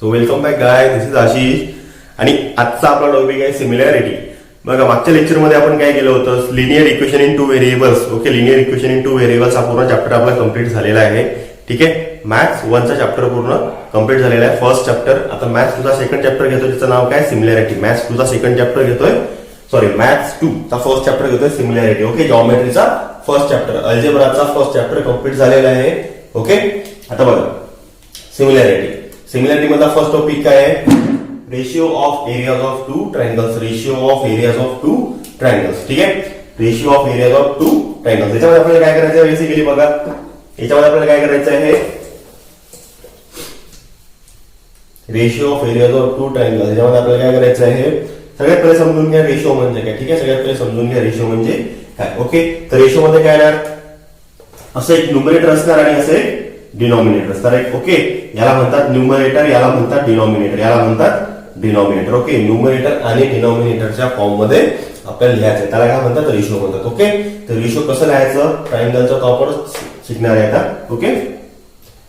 So welcome back guy, this is Ashish. आणि आजचा आपला टॉपिक आहे सिमिलॅरिटी. बघा, मागच्या लेक्चरमध्ये आपण काय केलं होतं, linear equation in two variables. Okay, linear equation in two variables हा पूर्ण चॅप्टर आपला कम्प्लीट झालेला आहे. ठीक आहे, मॅथ्स 1चा चॅप्टर पूर्ण कम्प्लीट झालेला आहे, फर्स्ट चॅप्टर. आता मॅथ्स 2चा सेकंड चॅप्टर घेतोय, त्याचं नाव काय, सिमिलॅरिटी. मॅथ्स 2चा सेकंड चॅप्टर घेतोय, मॅथ्स 2चा फर्स्ट चॅप्टर घेतोय सिमिलॅरिटी. ओके, जॉमेट्रीचा फर्स्ट चॅप्टर, अल्जेब्राचा फर्स्ट चॅप्टर कम्प्लीट झालेला आहे. ओके, आता बघा सिमिलॅरिटी. सिमिलॅरिटी मधला फर्स्ट टॉपिक काय आहे, ratio of areas of two triangles. Ratio of areas of two triangles. ठीक आहे, ratio of areas of two triangles. याच्यामध्ये आपल्याला काय करायचं आहे, बेसिकली बघा, याच्यामध्ये आपल्याला काय करायचं आहे, ratio of areas of two triangles. याच्यामध्ये आपल्याला काय करायचं आहे, सगळ्यात पहिले समजून घ्या रेशिओ म्हणजे काय. ठीक आहे, सगळ्यात पहिले समजून घ्या रेशिओ म्हणजे काय. ओके, तर रेशिओ मध्ये काय येणार, असं एक न्यूमरेटर असणार आणि असं एक डिनॉमिनेटर असणार. ओके, याला म्हणतात न्यूमरेटर, याला म्हणतात डिनॉमिनेटर, याला म्हणतात डिनॉमिनेटर. ओके, न्यूमरेटर आणि डिनॉमिनेटरच्या फॉर्म मध्ये आपल्याला लिहायचं, त्याला काय म्हणतात, रेशिओ म्हणतात. ओके, तर रेशिओ कसं लिहायचं, ट्रायंगलचा तो आपण शिकणार आहे आता. ओके,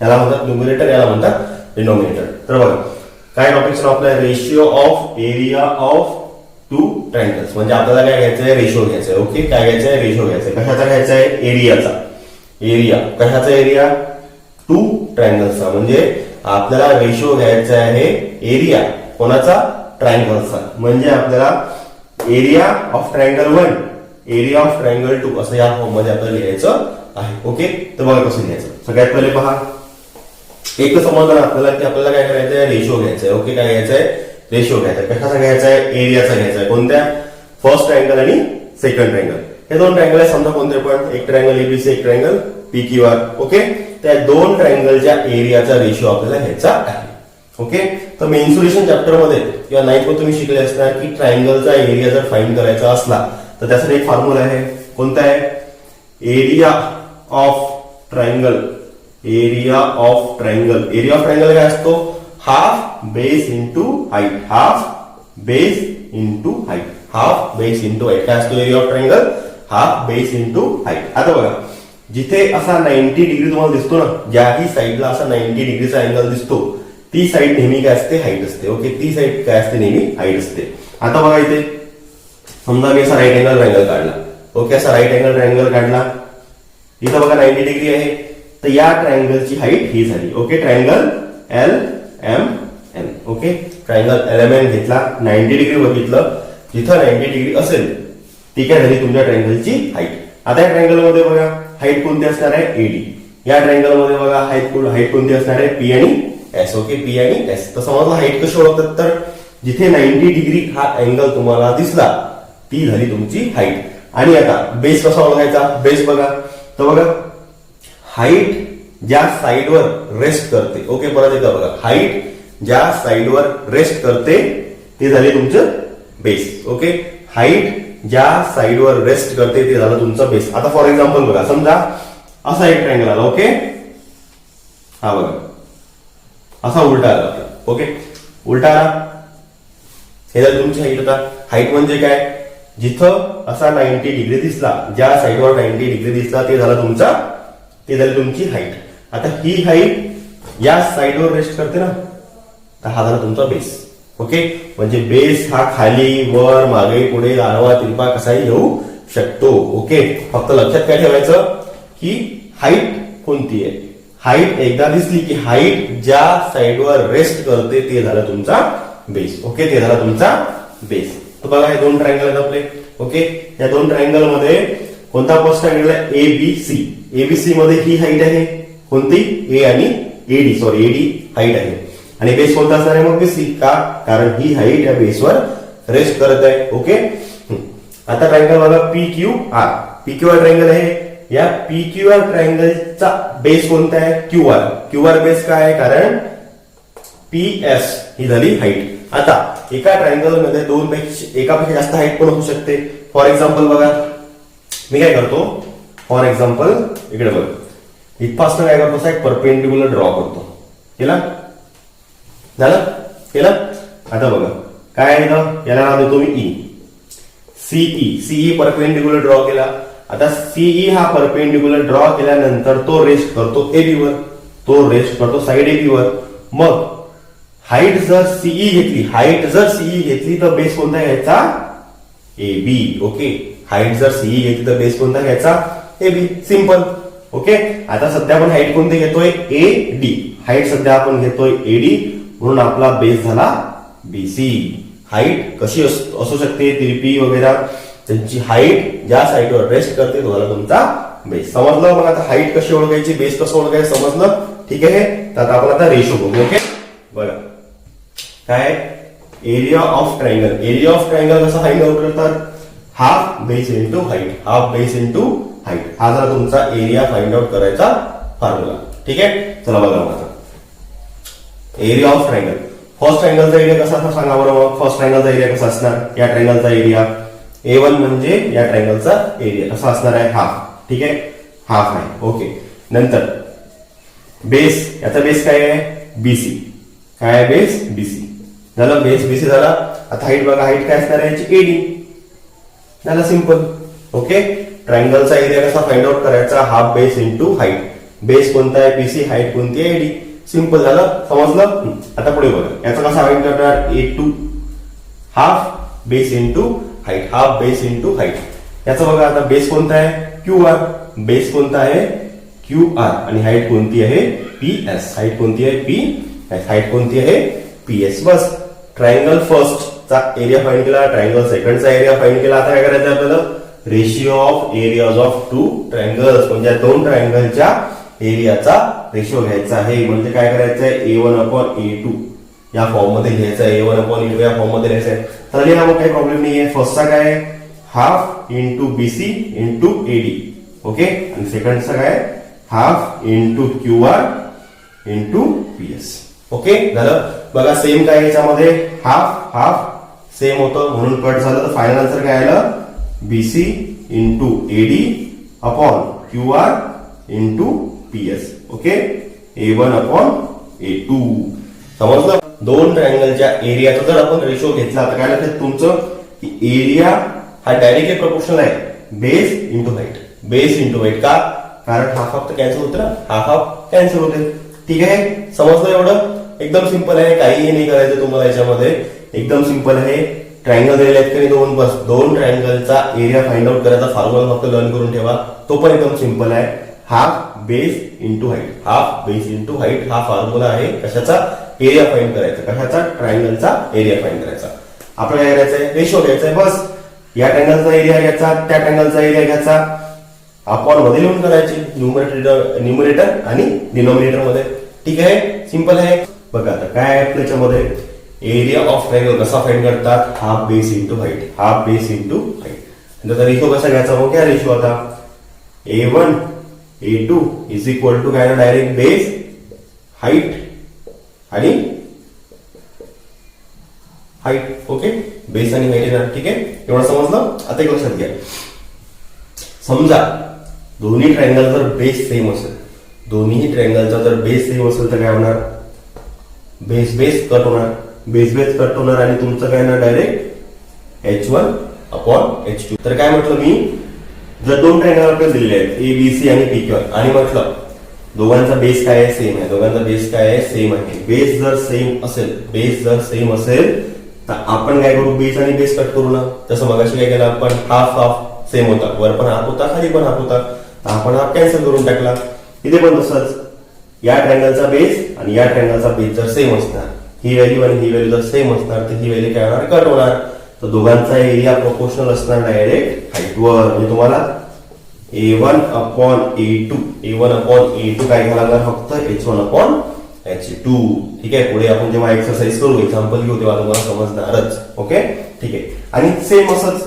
याला म्हणतात न्यूमरेटर, याला म्हणतात डिनॉमिनेटर. तर बघा, काय टॉपिकचं नाव आपलं, ratio of area of two triangles. म्हणजे आपल्याला काय घ्यायचं आहे, रेशिओ घ्यायचा आहे. ओके, काय घ्यायचं आहे, रेशिओ घ्यायचा आहे. कशाचा घ्यायचा आहे, एरियाचा. एरिया कशाचा, एरिया टू ट्रायंगल्सचा. म्हणजे आपल्याला रेशिओ घ्यायचा आहे एरिया कोणाचा, ट्रायंगलचा. म्हणजे आपल्याला area of triangle 1, area of triangle 2 असं या फॉर्म मध्ये आपल्याला लिहायचं आहे. ओके, तर बघा कसं लिहायचं. सगळ्यात पहिले पहा, एक समजलं आपल्याला की आपल्याला काय करायचं आहे, रेशिओ घ्यायचा आहे. ओके, काय घ्यायचं आहे, रेशिओ घ्यायचा आहे. कशाचा घ्यायचा आहे, एरियाचा घ्यायचा आहे. कोणत्या, फर्स्ट ट्रायंगल आणि सेकंड ट्रायंगल. हे दोन ट्रायंगल आहे समजा, कोणते पण, एक ट्रायंगल एबीसी, एक ट्रायंगल पीक्यूआर. ओके, त्या दोन ट्रायंगलच्या एरियाचा रेशिओ आपल्याला घ्यायचा आहे. ओके, तर मेन्सुरेशन चॅप्टर मध्ये किंवा 9th मध्ये तुम्ही शिकले असणार की ट्रायंगलचा एरिया जर फाइंड करायचा असला तर त्यासाठी एक फॉर्म्युला आहे. कोणता आहे, area of triangle. Area of triangle, area of triangle काय असतो, half base into height. Half base into height, half base into height. काय असतो area of triangle, half base into height. आता बघा, जिथे असा 90 डिग्री तुम्हाला दिसतो ना, ज्याही साईडला असा 90 डिग्रीचा अँगल दिसतो, ती साईड नेहमी काय असते, हाईट असते. ओके, ती साईड काय असते, नेहमी हाईट असते. आता बघा, इथे समजा मी असा राईट अँगल ट्रायंगल काढला. ओके, असा राईट अँगल ट्रायंगल काढला, इथं बघा 90 डिग्री आहे, तर या ट्रायंगलची हाईट ही झाली. Okay, triangle LMN. Okay, triangle LMN घेतला, 90 डिग्री बघितलं, जिथं 90 डिग्री असेल ती काय झाली तुमच्या ट्रायंगलची हाईट. आता या ट्रायंगल मध्ये बघा हाईट कोणती असणार आहे, AD. या ट्रायंगल मध्ये बघा हाईट कोणती असणार आहे, P आणि S. ओके, P आणि S. तर समजलं हाईट कशी ओळखतात, तर जिथे 90 डिग्री हा अँगल तुम्हाला दिसला ती झाली तुमची हाईट. आणि आता बेस कसा ओळखायचा, बेस बघा, तर बघा हाईट ज्या साईडवर रेस्ट करते. ओके, परत एकदा बघा, हाईट ज्या साईडवर रेस्ट करते ते झाले तुमचं बेस. ओके, हाईट ज्या साईडवर रेस्ट करते ते झालं तुमचं बेस. आता फॉर एक्झाम्पल बघा, समजा असा एक ट्रायंगल आला. ओके, हा बघा असा उलटा आला. ओके, उलटा आला, हे झालं तुमची हाईट. आता हाईट म्हणजे काय, जिथं असा 90 डिग्री दिसला, ज्या साईडवर 90 डिग्री दिसला ते झालं तुमचा, ते झाली तुमची हाईट. आता ही हाईट या साईडवर रेस्ट करते ना, तर हा झाला तुमचा बेस. ओके, म्हणजे बेस हा खाली वर मागे पुढे आडवा तिरपा कसाही येऊ शकतो. ओके, फक्त लक्षात काय ठेवायचं की हाईट कोणती आहे, हाईट एकदा दिसली की हाईट ज्या साईडवर रेस्ट करते ते झालं तुमचा बेस. ओके, ते झाला तुमचा बेस. तर बघा, हे दोन ट्रायंगल आहेत आपले. ओके, या दोन ट्रायंगल मध्ये कोणता फर्स्ट ट्रायंगल आहे, ABC. ABC मध्ये ही हाईट आहे कोणती, A आणि AD, सॉरी AD हाईट आहे. आणि बेस कोणता असणार आहे मग, BC. का, कारण ही हाईट या बेसवर रेस्ट करत आहे. ओके, आता ट्रायंगल बघा PQR. PQR ट्रायंगल आहे, या PQR ट्रायंगलचा बेस कोणता आहे, QR. QR बेस काय आहे, कारण PS ही झाली हाईट. आता एका ट्रायंगल मध्ये एकापेक्षा जास्त हाईट पण होऊ शकते. फॉर एक्झाम्पल बघा, मी काय करतो, फॉर एक्झाम्पल इकडे बघा, इथपासून काय करतो, एक परपेंडिक्युलर ड्रॉ करतो. केला, झालं, केलं. आता बघा काय आहे, याला नाव देतो मी E. CE परपेंडिक्युलर ड्रॉ केला. आता CE हा परपेंडिक्युलर ड्रॉ केल्यानंतर तो रेस्ट करतो AB वर, तो रेस्ट करतो साइड AB वर. मग हाईट जर सीई घेतली तर बेस कोणता घ्यायचा? A B. ओके, हाईट जर सीई घेतली तर बेस कोणता घ्यायचा? A B. सिंपल. ओके, आता सध्या आपण हाईट कोणती घेतोय? A D. हाईट सध्या आपण घेतोय ए डी, म्हणून आपला बेस झाला बीसी. हाईट कशी असू शकते? तिरपी वगैरे त्यांची हाईट ज्या साईडवर रेस्ट करते तो झाला तुमचा बेस. समजलं? मग आता हाईट कशी ओळखायची, बेस कसं ओळखायचं समजलं? ठीक आहे. तर आता आपण आता रेशो बघू. ओके, बघा काय area of triangle. Area of triangle कसा फाइंड आउट करतात? Half base into height. Half base into height हा जरा तुमचा एरिया फाइंड आउट करायचा फॉर्म्युला. ठीक आहे, चला बघा आता एरिया ऑफ ट्रायंगल. फर्स्ट ट्रायंगलचा एरिया कसा असणार सांगा बरोबर? फर्स्ट ट्रायंगलचा एरिया कसा असणार? या ट्रायंगलचा एरिया A1 म्हणजे या ट्रायंगलचा एरिया कसा असणार आहे? हाफ. ठीक आहे, हाफ आहे. ओके, नंतर बेस, याचा बेस काय आहे? बीसी. काय आहे बेस? बीसी. झालं, बेस बीसी झाला. आता हाईट बघा, हाईट काय असणार आहे याची? एडी. झालं, सिंपल. ओके, ट्रायंगलचा एरिया कसा फाइंड आउट करायचा? Half base into height. Base कोणता आहे? बीसी. हाईट कोणती आहे? एडी. सिंपल झालं, समजलं? आता पुढे बघा, याचा कसा फाइंड करणार? A2 half base into height. Half base into height. याचा बघा आता बेस कोणता आहे? QR. बेस कोणता आहे? QR. आणि हाईट कोणती आहे? PS. हाईट कोणती आहे? PS. हाईट कोणती आहे? PS. बस, ट्रायंगल फर्स्ट चा एरिया फाइंड केला, ट्रायंगल सेकंडचा एरिया फाइंड केला. आता काय करायचं आपल्याला? Ratio of areas of two triangles, म्हणजे दोन ट्रायंगलच्या एरियाचा रेशिओ घ्यायचा आहे. म्हणजे काय करायचं आहे? A1/A2 या फॉर्म मध्ये घ्यायचं आहे. A1/A2 या फॉर्म मध्ये घ्यायचं आहे. तर लिहा, मग काही प्रॉब्लेम नाहीये. फर्स्टचा काय? Half into BC into AD. Okay, आणि सेकंडचा काय? Half into QR into PS. Okay, झालं. बघा सेम काय याच्यामध्ये? हाफ हाफ सेम होतं म्हणून कट झालं. तर फायनल आन्सर काय आलं? BC into AD upon QR into PS. Okay, A1/A2. समजलं? दोन ट्रायंगलच्या एरियाचा जर आपण रेशो घेतला तर काय लक्षात तुमचं? एरिया हा डायरेक्टली प्रोपोर्शनल आहे base into height. Base into height. का? कारण हाफ हाफ तर कॅन्सल होते ना, हाफ हाफ कॅन्सल होते. ठीक आहे, समजलं एवढं? एकदम सिंपल आहे, काही नाही करायचं तुम्हाला याच्यामध्ये. एकदम सिंपल आहे. ट्रायंगल दिलेले आहेत की दोन, बस दोन ट्रायंगलचा एरिया फाइंड आउट करायचा फॉर्म्युला फक्त लर्न करून ठेवा. तो पण एकदम सिंपल आहे. Half base into height. Half base into height हा फॉर्म्युला आहे कशाचा? एरिया फाइंड करायचा. कशाचा? ट्रायंगलचा एरिया फाइंड करायचा. आपल्याला काय करायचंय? रेशो घ्यायचा आहे. बस या ट्रायंगलचा एरिया घ्यायचा, त्या ट्रायंगलचा एरिया घ्यायचा, अपॉन मध्ये लिहून करायचे न्यूमरेटर आणि डिनॉमिनेटर मध्ये. ठीक आहे, सिंपल आहे. बघा आता काय आहे त्याच्यामध्ये? एरिया ऑफ ट्रायंगल कसा फाइंड करतात? Half base into height. Half base into height. त्याचा रेशो कसा घ्यायचा? मग काय रेशो आता? A1/A2 इज इक्वल टू काय? डायरेक्ट बेस हाईट आणि हाईट. ओके, बेस आणि हाईट येणार. ठीक आहे, एवढं समजलं? आता एक लक्षात घ्या, समजा दोन्ही ट्रायंगल जर बेस सेम असेल, दोन्ही ट्रायंगलचा जर बेस सेम असेल तर काय होणार? बेस बेस कट होणार. बेस बेस कट होणार आणि तुमचं काय ना डायरेक्ट H1/H2. तर काय म्हटलं मी? जर दोन ट्रायंगल आपल्याला दिलेले आहेत ABC आणि PQ आणि म्हटलं दोघांचा बेस काय आहे? सेम आहे. दोघांचा बेस काय आहे? सेम आहे. बेस जर सेम असेल तर आपण काय करू? बेस आणि बेस कट करू ना. तसं मगाशी काय केलं आपण? हाफ हाफ सेम होता, वर पण हाफ होता, खाली पण हाफ होता, आपण हाफ कॅन्सल करून टाकला. इथे पण तसंच या ट्रायंगलचा बेस आणि या ट्रायंगलचा बेस जर सेम असणार, ही व्हॅल्यू आणि ही व्हॅल्यू जर सेम असणार तर ही व्हॅल्यू काय होणार? कट होणार. तर दोघांचा एरिया प्रोपोर्शनल असणार डायरेक्ट हाईटवर. म्हणजे तुम्हाला A1/A2 काय घ्यायला लागणार? फक्त H1/H2. ठीक आहे, पुढे आपण जेव्हा एक्सरसाइज करू, एक्झाम्पल घेऊ, तेव्हा तुम्हाला समजणारच. ओके, ठीक आहे. आणि सेम असंच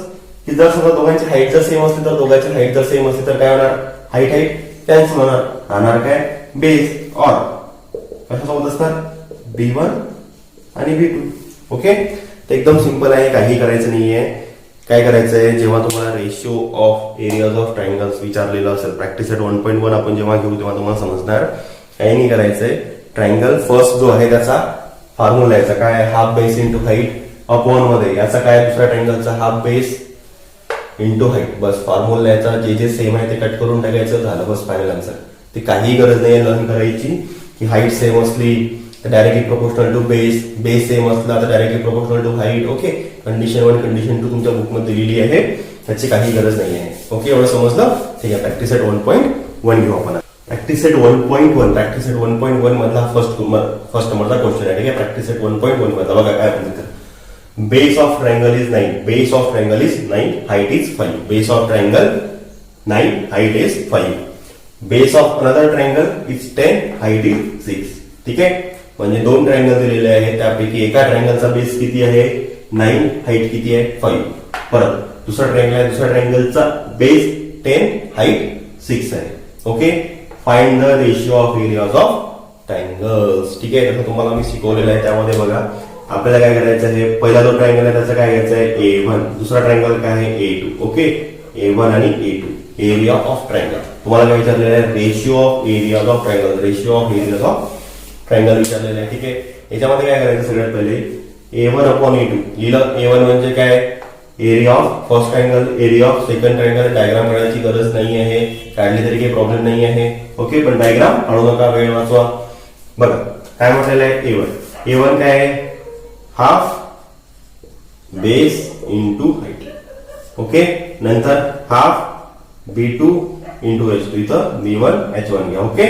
की जर समजा दोघांची हाईट जर सेम असली तर दोघांची हाईट जर सेम असली तर काय होणार? हाईट हाईट कॅन्सल होणार. राहणार काय? बेस ऑर कशासोबत असणार? B1 आणि B2. ओके, तर एकदम सिंपल आहे, काही करायचं नाहीये. काय करायचंय? जेव्हा तुम्हाला ratio of areas of triangles विचारलेलं असेल, प्रॅक्टिस एट 1.1 आपण जेव्हा घेऊ तेव्हा तुम्हाला समजणार. काही नाही करायचंय. ट्रायंगल फर्स्ट जो आहे त्याचा फॉर्म्युला याचा काय? Half base into height upon मध्ये याचा काय? दुसऱ्या ट्रायंगलचा हाफ बेस इंटू हाईट. बस फॉर्म्युला याचा जे जे सेम आहे ते कट करून टाकायचं, झालं. बस फायनल आन्सर. ते काही गरज नाही लर्न करायची की हाईट सेम असली directly proportional to base, base same असला तर directly proportional to height. Okay, condition 1 condition 2 तुमच्या बुकमध्ये दिलेली आहे, त्याची काही गरज नाही आहे. ओके, एवढं समजलं. ठीक आहे, प्रॅक्टिस सेट 1.1 घेऊ आपण. प्रॅक्टिस सेट 1.1, प्रॅक्टिस सेट 1.1 मधला फर्स्ट नंबरचा क्वेश्चन आहे. ठीक आहे, प्रॅक्टिस सेट 1.1 मधला बघा काय म्हणतात. Base of triangle is 9, base of triangle is 9, height is 5. Base of triangle 9, height is 5. Base of another triangle is 10, height is 6. ठीक आहे, म्हणजे दोन ट्रायंगल दिलेले आहेत, त्यापैकी एका ट्रायंगलचा बेस किती आहे 9, हाईट किती आहे 5. परत दुसरा ट्रायंगल आहे, दुसऱ्या ट्रायंगलचा बेस 10, हाईट 6 आहे. Okay, find the ratio of areas of triangles. ठीक आहे, जसं तुम्हाला मी शिकवलेलं आहे त्यामध्ये बघा आपल्याला काय करायचं आहे. पहिला जो ट्रायंगल आहे त्याचं काय घ्यायचं आहे A1, दुसरा ट्रायंगल काय आहे A2. ओके, A1 आणि A2 एरिया ऑफ ट्रायंगल. तुम्हाला काय विचारलेलं आहे ratio of areas of triangle, ratio of areas of triangle विचारलेलं आहे. ठीक आहे, याच्यामध्ये काय करायचं सगळ्यात पहिले A1 अपॉन A2 लिहिलं. A1 म्हणजे काय area of first triangle, area of second triangle. Diagram काढायची गरज नाही आहे, काढली तरी काही प्रॉब्लेम नाही आहे. ओके, पण डायग्राम काढू नका, वेळ वाचवा. बघा काय म्हटलेलं आहे A1 काय आहे half base into height. Okay, नंतर हाफ B2 इंटू H2, इथं B1 H1 घ्या. ओके,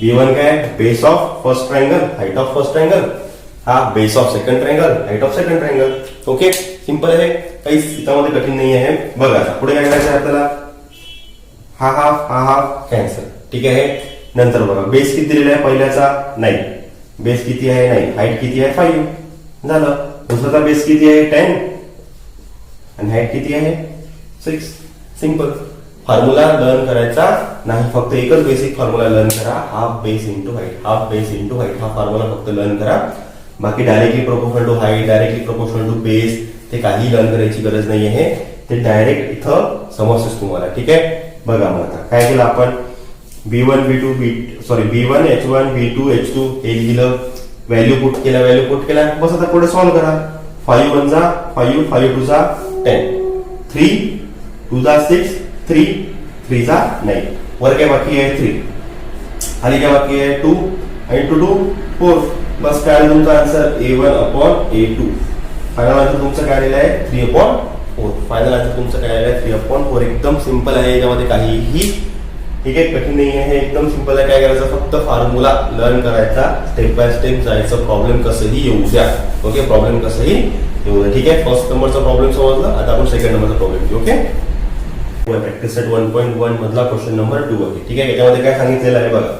B1 काय base of first triangle, height of first triangle, हा base of second triangle, height of second triangle. Okay, simple आहे, काही त्यामध्ये कठीण नाही आहे. बघा पुढे काय करायचं आहे आपल्याला, हा हाफ कॅन्सल. ठीक आहे, नंतर बघा बेस किती दिलेला आहे पहिल्याचा 9, बेस किती आहे 9, हाईट किती आहे 5 झालं. दुसऱ्याचा बेस किती आहे 10 आणि हाईट किती आहे 6. सिंपल. फॉर्म्युला लर्न करायचा नाही, फक्त एकच बेसिक फॉर्म्युला लर्न करा, half base into height, half base into height. हा फॉर्म्युला फक्त लर्न करा, बाकी directly proportional to height, directly proportional to base ते काही लर्न करायची गरज नाही आहे, ते डायरेक्ट इथं समजतेच तुम्हाला. ठीक आहे, बघा मग आता काय केलं आपण B1 H1 B2 H2 हे लिहिलं, व्हॅल्यू पुट केला, बस आता पुढे सॉल्व्ह करा. 5 1 जा 5, 5 2 जा 10, 3 2 जा 6, 3 3 जा 9. वर काय बाकी आहे 3, खाली काय बाकी आहे 2 आणि 2 2 4. बस काय आलं तुमचा answer A1 upon A2. Final answer तुमचं काय आलेलं आहे 3 अपॉन 4. फायनल आन्सर तुमचं काय आलेलं आहे 3 अपॉन 4. एकदम सिंपल आहे, याच्यामध्ये काहीही ठीक आहे कठीण नाही आहे, एकदम सिंपल आहे. काय करायचं फक्त फॉर्म्युला लर्न करायचा, स्टेप बाय स्टेप जायचं, प्रॉब्लेम कसंही येऊ द्या. ओके, प्रॉब्लेम कसंही येऊ द्या. ठीक आहे, फर्स्ट नंबरचा प्रॉब्लेम समजला, आता आपण सेकंड नंबरचा प्रॉब्लेम घेऊ. ओके, प्रॅक्टिस सेट 1.1 मधला क्वेश्चन नंबर 2 आहे. ठीक आहे, याच्यामध्ये काय सांगितलेलं आहे बघा,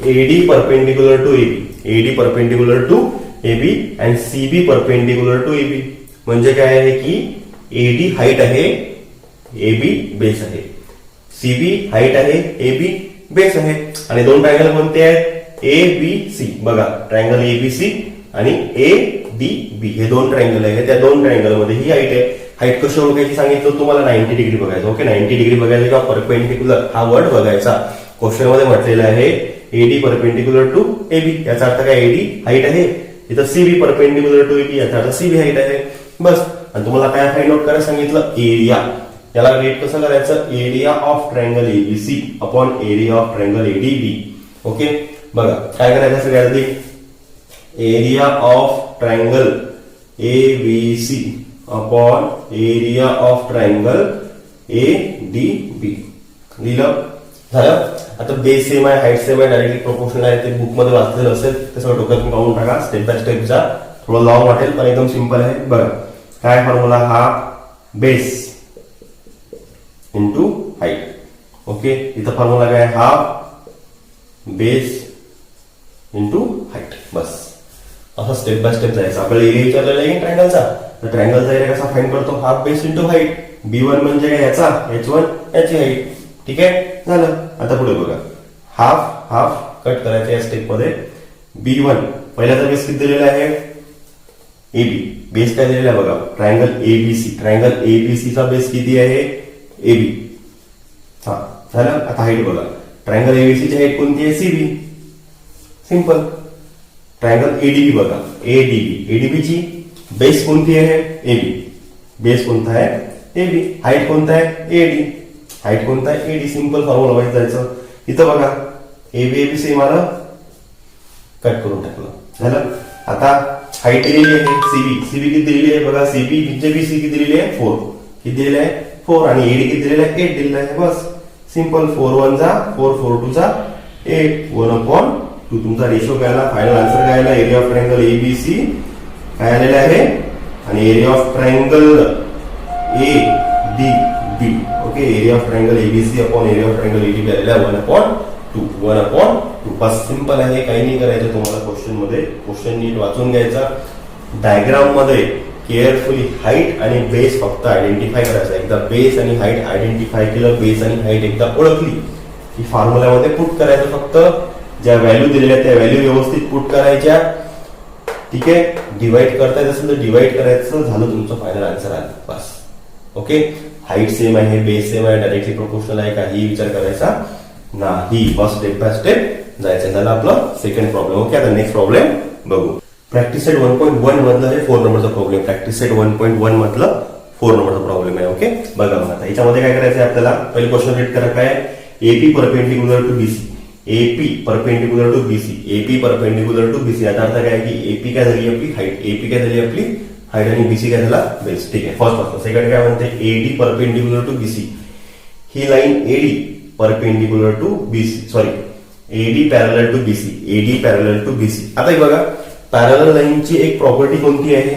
AD perpendicular to AB, AD perpendicular to AB and CB perpendicular to AB. म्हणजे काय आहे की AD हाईट आहे, AB बेस आहे, CB हाईट आहे, AB बेस आहे, आणि दोन ट्रायंगल कोणते आहेत ABC. बघा ट्रायंगल ABC आणि ADB हे दोन ट्रायंगल आहे, त्या दोन ट्रायंगल मध्ये ही हाईट आहे. हाईट कशी ओळखायची सांगितलं तुम्हाला, 90 डिग्री बघायचं. ओके, 90 डिग्री बघायचं किंवा परपेंडिक्युलर हा वर्ड बघायचा. क्वेश्चन मध्ये म्हटलेलं आहे AD परपेंडिक्युलर टू AB, याचा अर्थ काय AD हाईट आहे, इथं CB परपेंडिक्युलर टू AB याचा अर्थ CB हाईट आहे. बस, आणि तुम्हाला काय फाइंड आउट करायला सांगितलं एरिया. याला रेट कसं करायचं, area of triangle ABC upon area of triangle ADB. Okay, बघा काय करायचं सगळ्यात आधी, area of triangle ABC upon area of triangle ADB लिहिलं झालं. आता बेस सेम आहे, हाईट सेम आहे, डायरेक्टली प्रोपोर्शनल आहे, ते बुक मध्ये वाचलेलं असेल ते सगळं डोक्यातून काढून टाका. स्टेप बाय स्टेप जा, थोडं लॉंग वाटेल पण एकदम सिंपल आहे. बघा काय फॉर्म्युला, हा बेस इंटू हाईट. ओके, इथं फॉर्म्युला काय हाफ बेस इंटू हाईट. बस असं स्टेप बाय स्टेप जायचं. आपल्याला एरिया विचारलेला आहे ट्रायंगलचा, तर ट्रायंगलचा एरिया कसा फाइंड करतो, half base into height. B1 म्हणजे काय याचा H1 याची हाईट. ठीक आहे, झालं. आता पुढे बघा, हाफ हाफ कट करायचं या स्टेप मध्ये. B1 पहिल्याचा बेस किती दिलेला आहे AB, बेस काय दिलेला आहे बघा ट्रायंगल ABC, ट्रायंगल ABC चा बेस किती आहे AB. हा झालं. आता हाईट बघा, ट्रायंगल ABC ची हाईट कोणती आहे CB. सिंपल. ट्रायंगल ADB बघा, ADB ची बेस कोणती आहे AB, बेस कोणता आहे AB, हाईट कोणता आहे AD, हाईट कोणता आहे AD. सिंपल फॉर्म्युला वाईज जायचं. इथं बघा AB सेम आलं, कट करून टाकलं. झालं. आता हाईट दिलेली आहे सीबी किती दिलेली आहे बघा. सीबी म्हणजे बीसी किती दिलेली आहे 4. किती दिलेली आहे 4 आणि एडी किती दिलेला आहे 8 दिलेला आहे. बस सिंपल. 4 1 जा 4 4 2 जा 8 1/2. तुमचा रेशो काय आला, फायनल आन्सर काय आला, एरिया ऑफ ट्रायंगल एबीसी काय आलेला आहे आणि area of triangle A D B. Okay, area of triangle ABC upon area of triangle ADB आलेला आहे 1/2. बस सिंपल आहे, काही नाही करायचं तुम्हाला क्वेश्चन मध्ये. क्वेश्चन नीट वाचून घ्यायचा. डायग्राम मध्ये केअरफुली हाईट आणि बेस फक्त आयडेंटिफाय करायचा. एकदा बेस आणि हाईट आयडेंटिफाय केलं, बेस आणि हाईट एकदा ओळखली की फॉर्म्युल्यामध्ये पुट करायचं. फक्त ज्या व्हॅल्यू दिलेल्या त्या व्हॅल्यू व्यवस्थित पुट करायच्या. ठीक आहे. डिवाइड करता येत असेल तर डिवाइड करायचं, झालं तुमचं फायनल आन्सर आलं. बस. ओके, हाईट सेम आहे, बेस सेम आहे, डायरेक्टली प्रोपोर्शनल आहे, काही विचार करायचा नाही. बस स्टेप बाय स्टेप जायचं. झालं आपलं सेकंड प्रॉब्लेम. ओके, आता नेक्स्ट प्रॉब्लेम बघू. प्रॅक्टिस सेट 1.1 मधलं हे 4 नंबरचा प्रॉब्लेम. प्रॅक्टिस सेट 1.1 मधलं 4 नंबरचा प्रॉब्लेम आहे. ओके, बघा मग आता याच्यामध्ये काय करायचं आहे आपल्याला. पहिले क्वेश्चन रीड करा. काय AP perpendicular to BC. AP perpendicular to BC. AP perpendicular to BC याचा अर्थ काय आहे की एपी काय झाली आपली हाईट, एपी काय झाली आपली हाईट आणि बीसी काय झाला बेस. ठीक आहे, फर्स्ट पासून. सेकंड काय म्हणते एडी परपेंडिक्युलर टू बीसी. ही line AD perpendicular to BC, sorry AD parallel to BC, AD parallel to BC. आता बघा पॅरलल लाईनची एक प्रॉपर्टी कोणती आहे.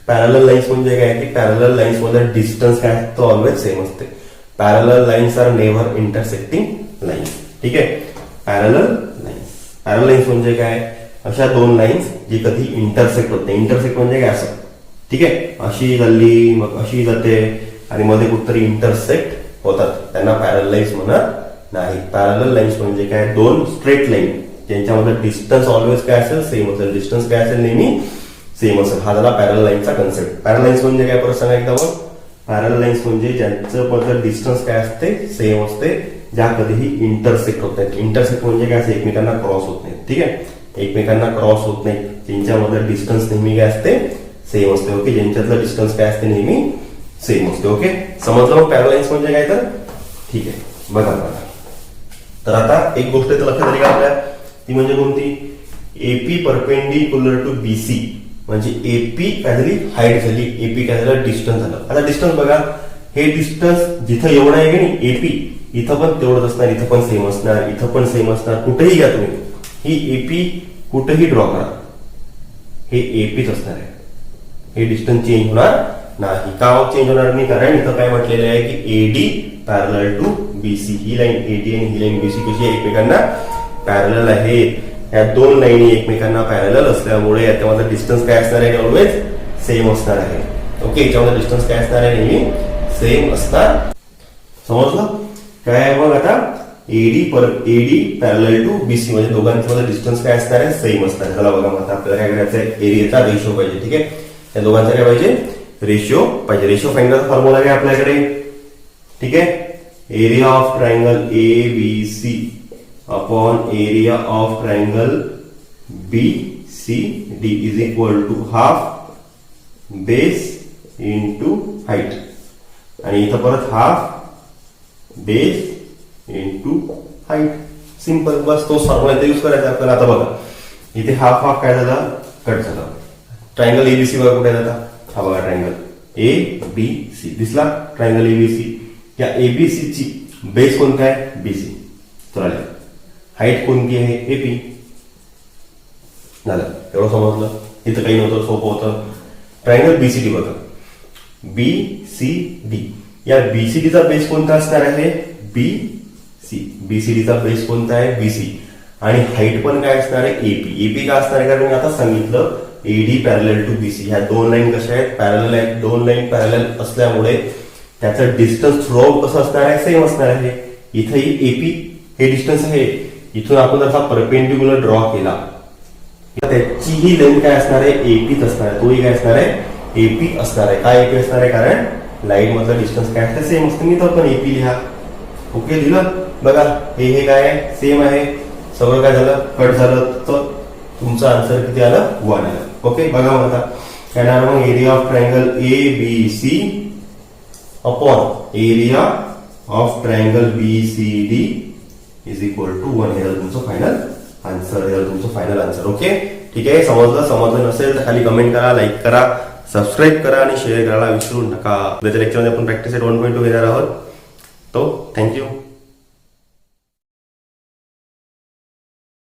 पॅरलल लाईन्स म्हणजे काय की पॅरलल लाईन्स मध्ये डिस्टन्स काय तो ऑलवेज सेम असते. Parallel lines are never intersecting lines. ठीक आहे, पॅरलल लाईन्स. पॅरलल लाईन्स म्हणजे काय, अशा दोन लाईन्स जी कधी इंटरसेक्ट होत नाही. इंटरसेक्ट म्हणजे काय असं. ठीक आहे, अशी झाली मग अशी जाते आणि मध्ये कुठतरी इंटरसेक्ट होतात, त्यांना पॅरलल लाईन्स म्हणत नाही. पॅरलल लाईन्स म्हणजे काय, दोन स्ट्रेट लाईन ज्यांच्यामध्ये डिस्टन्स ऑलवेज काय असेल सेम असेल. डिस्टन्स काय असेल नेहमी सेम असेल. हा झाला पॅरलल लाईनचा कन्सेप्ट. पॅरलल लाईन्स म्हणजे काय परत सांगा एकदा मग. पॅरलल लाईन्स म्हणजे ज्यांचं बद्दल डिस्टन्स काय असते सेम असते, ज्या कधीही इंटरसेक्ट होत नाहीत. इंटरसेक्ट म्हणजे काय असते एकमेकांना क्रॉस होत नाही. ठीक आहे, एकमेकांना क्रॉस होत नाही, ज्यांच्यामध्ये डिस्टन्स नेहमी काय असते सेम असते. ओके, ज्यांच्यातलं डिस्टन्स काय असते नेहमी सेम असते. ओके, समजलं मग पॅरलल लाईन्स म्हणजे काय तर. ठीक आहे, बघा बघा. तर आता एक गोष्ट तर लक्षात आली का आपल्या, ती म्हणजे कोणती, एपी परपेंडिक्युलर टू बीसी म्हणजे एपी काय झाली हाईट झाली, एपी काय झालं डिस्टन्स झालं. आता डिस्टन्स बघा, हे डिस्टन्स जिथं एवढं आहे की नाही एपी, इथं पण तेवढंच असणार, इथं पण सेम असणार, इथं पण सेम असणार. कुठेही घ्या तुम्ही, ही एपी कुठेही ड्रॉ करा, हे एपीच असणार आहे. हे डिस्टन्स चेंज होणार नाही. का चेंज होणार नाही, कारण इथं काय म्हटलेलं आहे की एडी पॅरलल टू बीसी. ही लाईन एडी आणि ही लाईन बीसी कशी एकमेकांना पॅरलल आहे. या दोन लाईनी एकमेकांना पॅरलल असल्यामुळे याच्यामध्ये डिस्टन्स काय असणार आहे ऑलवेज सेम असणार आहे. ओके, याच्यामध्ये डिस्टन्स काय असणार आहे नेहमी सेम असणार. समजलं काय मग. आता एडी पॅरलल टू बीसी म्हणजे दोघांच्या डिस्टन्स काय असणार आहे सेम असणार. चला बघा मग आपल्याला काय करायचं आहे, एरियाचा रेशो पाहिजे. ठीक आहे, या दोघांचा काय पाहिजे रेशो पाहिजे. रेशो फाइंड करायचा फॉर्म्युला काय आपल्याकडे. ठीक आहे, area of triangle A B C upon area of triangle B C D is equal to half base into height आणि इथं परत half base into height. Simple, बस तो फॉर्म्युला इथे यूज करायचा आपल्याला. आता बघा इथे हाफ हाफ काय झाला कट झाला. ट्रायंगल एबीसी बघा कुठे जाता, हा बघा ट्रायंगल ए बी सी दिसला. ट्रायंगल एबीसी, या एबीसी ची बेस कोणता आहे बीसी. चालेल, हाईट कोणती आहे एपी. झालं, एवढं समजलं. इथं काही नव्हतं, सोपं होतं. ट्रायंगल बीसीडी बघा, बीसीडी, या बीसीडीचा बेस कोणता असणार आहे बीसी. बीसीडीचा बेस कोणता आहे बीसी आणि हाईट पण काय असणार आहे एपी. एपी का असणार आहे कारण मी आता सांगितलं एडी पॅरलल टू बीसी. ह्या दोन लाईन कशा आहेत पॅरलल आहेत. दोन लाईन पॅरलल असल्यामुळे त्याचं डिस्टन्स थ्रू आउट कसं असणार आहे सेम असणार आहे. इथेही एपी हे डिस्टन्स आहे, इथून आपण जसा परपेंडिक्युलर ड्रॉ केला त्याची ही लेंथ काय असणार आहे एपीच असणार आहे. तोही काय असणार आहे एपी असणार आहे. काय एपी असणार आहे कारण लाईन मधलं डिस्टन्स काय असतं सेम असतं. मी तर पण एपी लिहा. ओके, लिहिलं बघा. हे काय आहे सेम आहे. सगळं काय झालं कट झालं तर तुमचं आन्सर किती आलं 1 आलं. ओके, बघा आता काय मग area of triangle A B C upon area of triangle B C D is equal to 1. हे तुमचं फायनल आन्सर, हे तुमचं फायनल आन्सर. ओके, ठीक आहे. समजलं नसेल तर खाली कमेंट करा, लाईक करा, सबस्क्राईब करा आणि शेअर करायला विसरू नका. उद्याच्या लेक्चरमध्ये आपण प्रॅक्टिस 1.2 घेणार आहोत. तो थँक्यू.